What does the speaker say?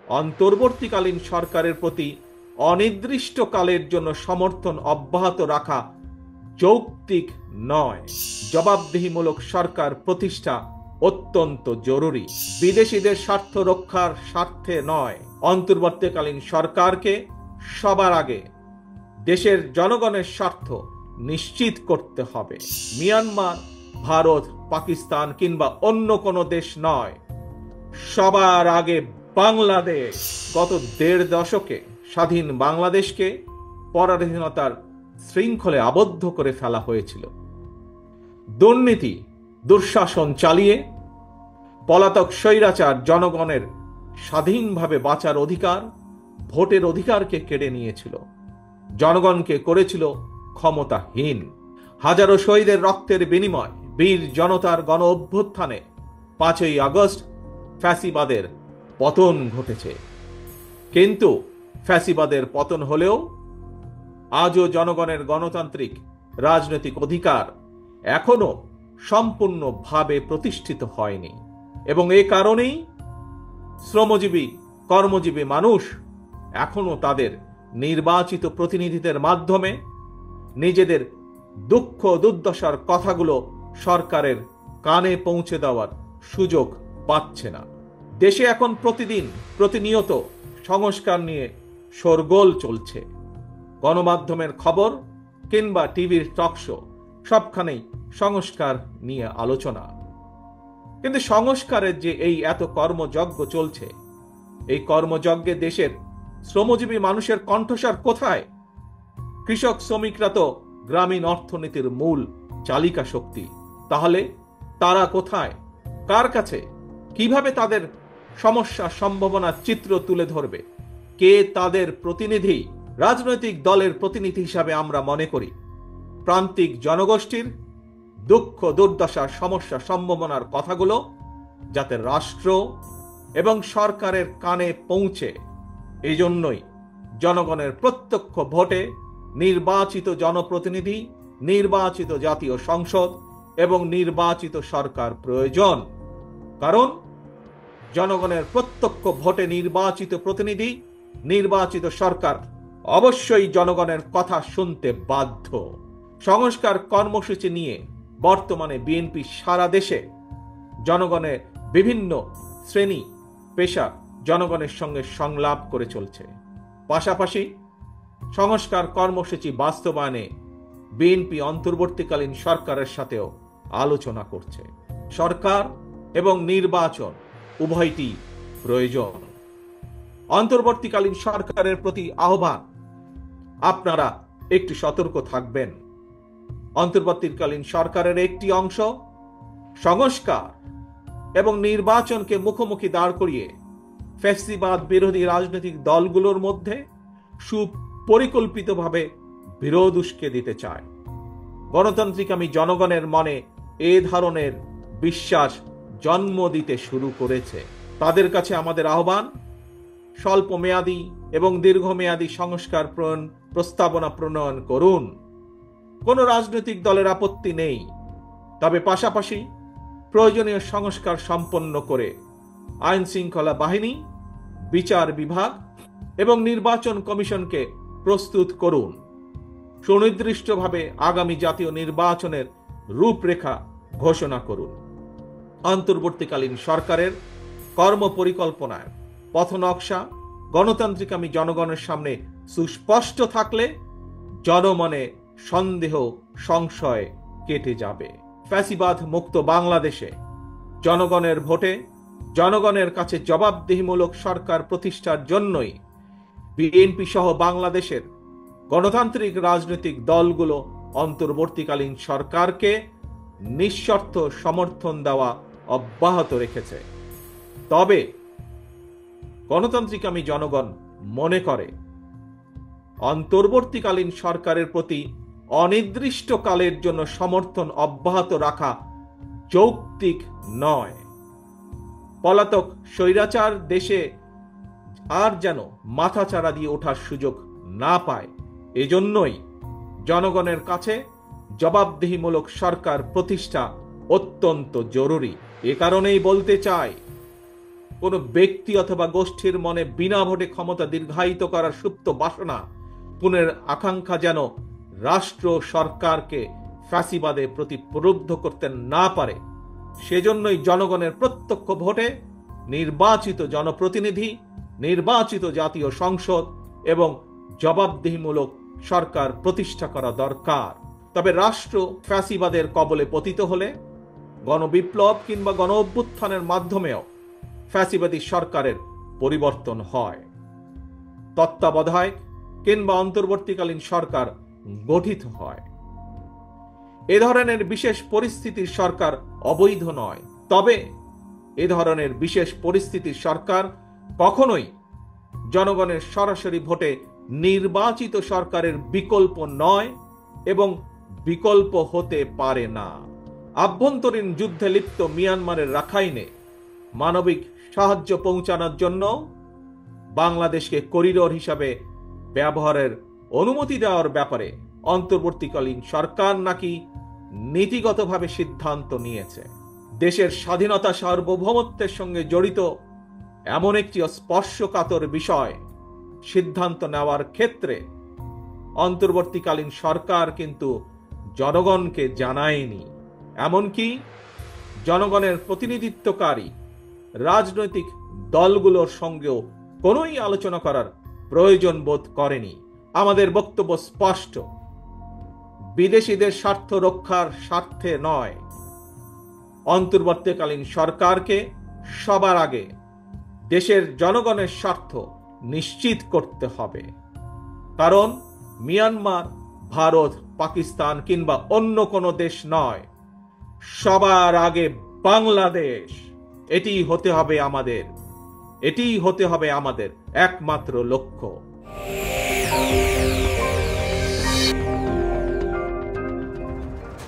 অন্তর্বর্তীকালীন সরকারের প্রতি অনির্দিষ্টকালের জন্য সমর্থন অব্যাহত রাখা যৌক্তিক নয়। জবাবদিহিমূলক সরকার প্রতিষ্ঠা অত্যন্ত জরুরি। বিদেশিদের স্বার্থ রক্ষার স্বার্থে নয়, অন্তর্বর্তীকালীন সরকারকে সবার আগে দেশের জনগণের স্বার্থ নিশ্চিত করতে হবে। মিয়ানমার, ভারত, পাকিস্তান কিংবা অন্য কোনো দেশ নয়, সবার আগে বাংলাদেশ। গত ১.৫ দশকে স্বাধীন বাংলাদেশকে পরাধীনতার শৃঙ্খলে আবদ্ধ করে ফেলা হয়েছিল। দুর্নীতি, দুঃশাসন চালিয়ে পলাতক স্বৈরাচার জনগণের স্বাধীনভাবে বাঁচার অধিকার, ভোটের অধিকারকে কেড়ে নিয়েছিল, জনগণকে করেছিল ক্ষমতাহীন। হাজারো শহীদের রক্তের বিনিময় বীর জনতার গণ অভ্যুত্থানে ৫ই আগস্ট ফ্যাসিবাদের পতন ঘটেছে। কিন্তু ফ্যাসিবাদের পতন হলেও আজও জনগণের গণতান্ত্রিক রাজনৈতিক অধিকার এখনো সম্পূর্ণভাবে প্রতিষ্ঠিত হয়নি, এবং এ কারণেই শ্রমজীবী কর্মজীবী মানুষ এখনো তাদের নির্বাচিত প্রতিনিধিদের মাধ্যমে নিজেদের দুঃখ দুর্দশার কথাগুলো সরকারের কানে পৌঁছে দেওয়ার সুযোগ পাচ্ছে না। দেশে এখন প্রতিনিয়ত সংস্কার নিয়ে শোরগোল চলছে। গণমাধ্যমের খবর কিংবা টিভির টকশো সবখানেই সংস্কার নিয়ে আলোচনা। কিন্তু সংস্কারের যে এই এত কর্মযজ্ঞ চলছে, এই কর্মযজ্ঞে দেশের শ্রমজীবী মানুষের কণ্ঠস্বর কোথায়? কৃষক শ্রমিকরা তো গ্রামীণ অর্থনীতির মূল চালিকা শক্তি। তাহলে তারা কোথায়, কার কাছে, কিভাবে তাদের সমস্যা সম্ভাবনার চিত্র তুলে ধরবে? কে তাদের প্রতিনিধি? রাজনৈতিক দলের প্রতিনিধি হিসাবে আমরা মনে করি প্রান্তিক জনগোষ্ঠীর দুঃখ দুর্দশার সমস্যা সম্ভাবনার কথাগুলো যাতে রাষ্ট্র এবং সরকারের কানে পৌঁছে, এই জন্যই জনগণের প্রত্যক্ষ ভোটে নির্বাচিত জনপ্রতিনিধি, নির্বাচিত জাতীয় সংসদ এবং নির্বাচিত সরকার প্রয়োজন। কারণ জনগণের প্রত্যক্ষ ভোটে নির্বাচিত প্রতিনিধি, নির্বাচিত সরকার অবশ্যই জনগণের কথা শুনতে বাধ্য। সংস্কার কর্মসূচি নিয়ে বর্তমানে বিএনপি সারা দেশে জনগণের বিভিন্ন শ্রেণী পেশা জনগণের সঙ্গে সংলাপ করে চলছে। পাশাপাশি সংস্কার কর্মসূচি বাস্তবায়নে বিএনপি অন্তর্বর্তীকালীন সরকারের সাথেও আলোচনা করছে। সরকার এবং নির্বাচন উভয়টি প্রয়োজন। অন্তর্বর্তীকালীন সরকারের প্রতি আহ্বান, আপনারা একটু সতর্ক থাকবেন। অন্তর্বর্তীকালীন সরকারের একটি অংশ সংস্কার এবং নির্বাচনকে মুখোমুখি দাঁড় করিয়ে ফ্যাসিবাদ বিরোধী রাজনৈতিক দলগুলোর মধ্যে সুপরিকল্পিতভাবে বিরোধ উস্কে দিতে চায়। গণতান্ত্রিকামী জনগণের মনে এ ধরনের বিশ্বাস জন্ম দিতে শুরু করেছে। তাদের কাছে আমাদের আহ্বান, স্বল্প মেয়াদী এবং দীর্ঘমেয়াদী সংস্কার প্রস্তাবনা প্রণয়ন করুন। কোনো রাজনৈতিক দলের আপত্তি নেই, তবে পাশাপাশি প্রয়োজনীয় সংস্কার সম্পন্ন করে আইন শৃঙ্খলা বাহিনী, বিচার বিভাগ এবং নির্বাচন কমিশনকে প্রস্তুত করুন। সুনির্দিষ্টভাবে আগামী জাতীয় নির্বাচনের রূপরেখা ঘোষণা করুন। অন্তর্বর্তীকালীন সরকারের কর্মপরিকল্পনায় পথনকশা গণতান্ত্রিকামী জনগণের সামনে সুস্পষ্ট থাকলে জনমনে সন্দেহ সংশয় কেটে যাবে। ফ্যাসিবাদ মুক্ত বাংলাদেশে জনগণের ভোটে জনগণের কাছে জবাবদিহিমূলক সরকার প্রতিষ্ঠার জন্যই বিএনপি সহ বাংলাদেশের গণতান্ত্রিক রাজনৈতিক দলগুলো অন্তর্বর্তীকালীন সরকারকে নিঃশর্ত সমর্থন দেওয়া অব্যাহত রেখেছে। তবে গণতান্ত্রিকামী জনগণ মনে করে অন্তর্বর্তীকালীন সরকারের প্রতি অনির্দিষ্টকালের জন্য সমর্থন অব্যাহত রাখা যৌক্তিক নয়। পলাতক স্বৈরাচার দেশে আর যেন মাথাচাড়া দিয়ে ওঠার সুযোগ না পায়, এজন্যই জনগণের কাছে জবাবদিহিমূলক সরকার প্রতিষ্ঠা অত্যন্ত জরুরি। এ কারণেই বলতে চাই, কোনো ব্যক্তি অথবা গোষ্ঠীর মনে বিনা ভোটে ক্ষমতা দীর্ঘায়িত করার সুপ্ত বাসনা পুনের আকাঙ্ক্ষা যেন রাষ্ট্র সরকারকে ফ্যাসিবাদে প্রতি প্রলুব্ধ করতে না পারে, সেজন্যই জনগণের প্রত্যক্ষ ভোটে নির্বাচিত জনপ্রতিনিধি, নির্বাচিত জাতীয় সংসদ এবং জবাবদিহিমূলক সরকার প্রতিষ্ঠা করা দরকার। তবে রাষ্ট্র ফ্যাসিবাদের কবলে পতিত হলে গণবিপ্লব কিংবা গণ অভ্যুত্থানের মাধ্যমেও ফ্যাসিবাদী সরকারের পরিবর্তন হয়, তত্ত্বাবধায়ক কিংবা অন্তর্বর্তীকালীন সরকার গঠিত হয়। এ ধরনের বিশেষ পরিস্থিতির সরকার অবৈধ নয়, তবে এ ধরনের বিশেষ পরিস্থিতির সরকার কখনোই জনগণের সরাসরি ভোটে নির্বাচিত সরকারের বিকল্প নয় এবং বিকল্প হতে পারে না। আভ্যন্তরীণ যুদ্ধে লিপ্ত মিয়ানমারের রাখাইনে মানবিক সাহায্য পৌঁছানোর জন্য বাংলাদেশকে করিডোর হিসাবে ব্যবহারের অনুমতি দেওয়ার ব্যাপারে অন্তর্বর্তীকালীন সরকার নাকি নীতিগতভাবে সিদ্ধান্ত নিয়েছে। দেশের স্বাধীনতা সার্বভৌমত্বের সঙ্গে জড়িত এমন একটি স্পর্শকাতর বিষয় সিদ্ধান্ত নেওয়ার ক্ষেত্রে অন্তর্বর্তীকালীন সরকার কিন্তু জনগণকে জানায়নি, এমনকি জনগণের প্রতিনিধিত্বকারী রাজনৈতিক দলগুলোর সঙ্গেও কোনোই আলোচনা করার প্রয়োজন বোধ করেনি। আমাদের বক্তব্য স্পষ্ট, বিদেশিদের স্বার্থ রক্ষার স্বার্থে নয়, অন্তর্বর্তীকালীন সরকারকে সবার আগে দেশের জনগণের স্বার্থ নিশ্চিত করতে হবে। কারণ মিয়ানমার, ভারত, পাকিস্তান কিংবা অন্য কোনো দেশ নয়, সবার আগে বাংলাদেশ। এটিই হতে হবে আমাদের একমাত্র লক্ষ্য।